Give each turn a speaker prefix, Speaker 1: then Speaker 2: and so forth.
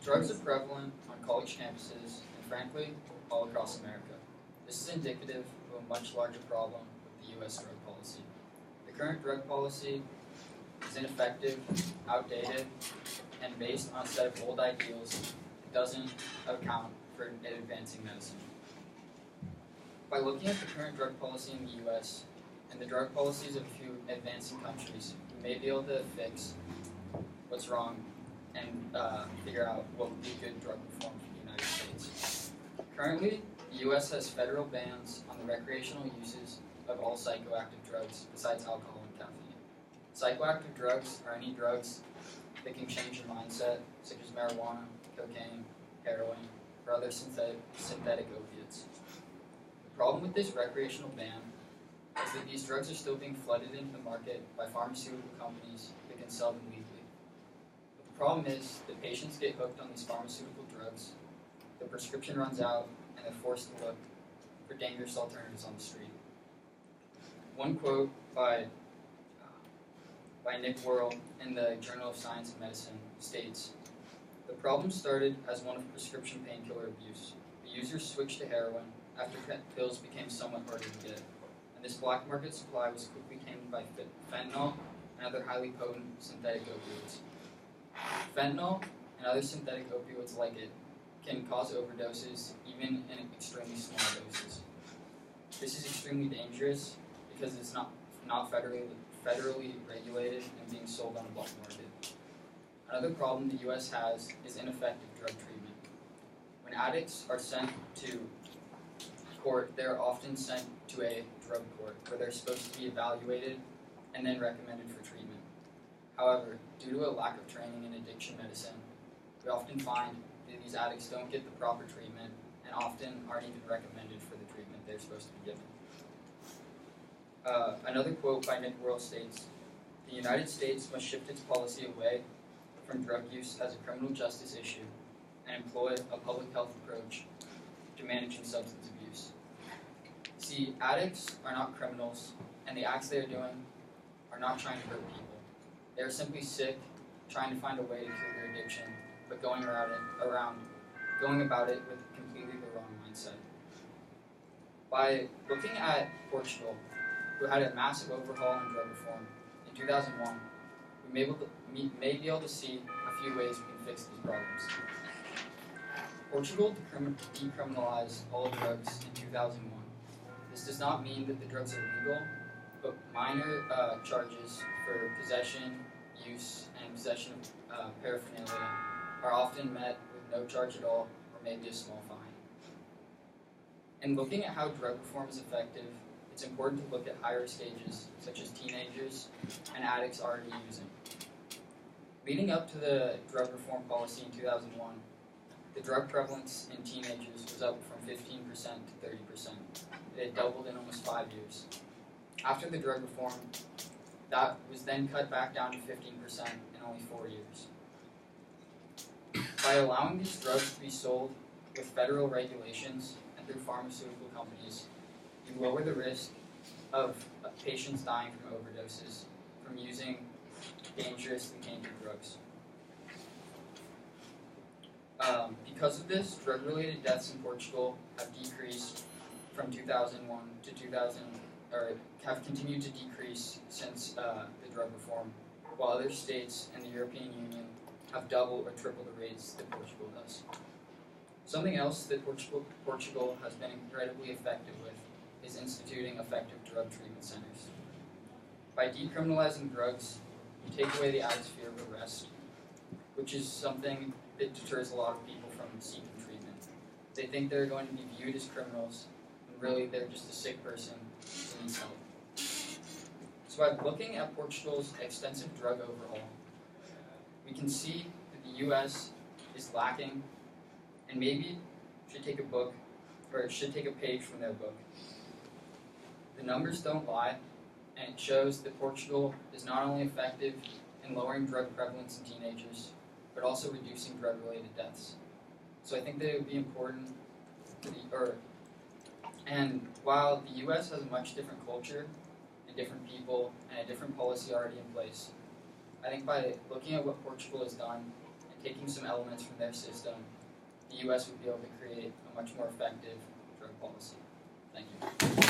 Speaker 1: Drugs are prevalent on college campuses and, frankly, all across America. This is indicative of a much larger problem with the U.S. drug policy. The current drug policy is ineffective, outdated, and based on a set of old ideals. It doesn't account for advancing medicine. By looking at the current drug policy in the U.S. and the drug policies of a few advancing countries, we may be able to fix what's wrong and figure out what would be good drug reform for the United States. Currently, the U.S. has federal bans on the recreational uses of all psychoactive drugs besides alcohol and caffeine. Psychoactive drugs are any drugs that can change your mindset, such as marijuana, cocaine, heroin, or other synthetic opiates. The problem with this recreational ban is that these drugs are still being flooded into the market by pharmaceutical companies that can sell them legally. But the problem is that patients get hooked on these pharmaceutical drugs, the prescription runs out, and they're forced to look for dangerous alternatives on the street. One quote by Nick Worrell in the Journal of Science and Medicine states, "The problem started as one of prescription painkiller abuse. The users switched to heroin after pills became somewhat harder to get, and this black market supply was quickly tamed by fentanyl and other highly potent synthetic opioids. Fentanyl and other synthetic opioids like it can cause overdoses even in extremely small doses. This is extremely dangerous because it's not federally regulated and being sold on a black market. Another problem the U.S. has is ineffective drug treatment. When addicts are sent to court, they're often sent to a drug court where they're supposed to be evaluated and then recommended for treatment. However, due to a lack of training in addiction medicine, we often find that these addicts don't get the proper treatment and often aren't even recommended for the treatment they're supposed to be given." Another quote by Nick Worrell states, "The United States must shift its policy away from drug use as a criminal justice issue and employ a public health approach to managing substance abuse." See, addicts are not criminals, and the acts they are doing are not trying to hurt people. They are simply sick, trying to find a way to cure their addiction, but going about it with completely the wrong mindset. By looking at Portugal, who had a massive overhaul in drug reform in 2001, we may be able to see a few ways we can fix these problems. Portugal decriminalized all drugs in 2001. This does not mean that the drugs are legal, but minor charges for possession, use, and possession of paraphernalia are often met with no charge at all or maybe a small fine. In looking at how drug reform is effective, it's important to look at high-risk ages, such as teenagers and addicts already using. Leading up to the drug reform policy in 2001, the drug prevalence in teenagers was up from 15% to 30%. It had doubled in almost 5 years. After the drug reform, that was then cut back down to 15% in only 4 years. By allowing these drugs to be sold with federal regulations and through pharmaceutical companies, you lower the risk of patients dying from overdoses from using dangerous and tainted drugs. Because of this, drug-related deaths in Portugal have decreased from 2001 to 2000, or have continued to decrease since the drug reform, while other states in the European Union have double or triple the rates that Portugal does. Something else that Portugal has been incredibly effective with is instituting effective drug treatment centers. By decriminalizing drugs, you take away the addict's fear of arrest, which is something that deters a lot of people from seeking treatment. They think they're going to be viewed as criminals, and really they're just a sick person who needs help. So by looking at Portugal's extensive drug overhaul, we can see that the U.S. is lacking, and maybe should take a page from their book. The numbers don't lie, and it shows that Portugal is not only effective in lowering drug prevalence in teenagers, but also reducing drug-related deaths. So I think that it would be important and while the U.S. has a much different culture and different people and a different policy already in place, I think by looking at what Portugal has done taking some elements from their system, the US would be able to create a much more effective drug policy. Thank you.